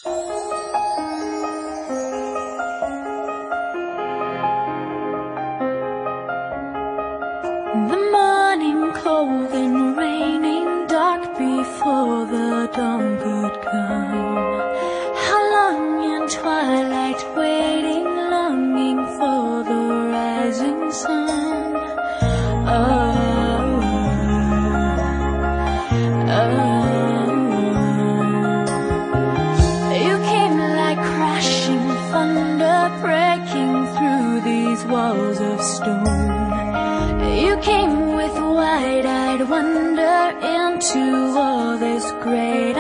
The morning cold and raining, dark before the dawn could come. How long in twilight waiting, longing for the rising sun. You came like crashing thunder, breaking through these walls of stone. You came with wide-eyed wonder into all this great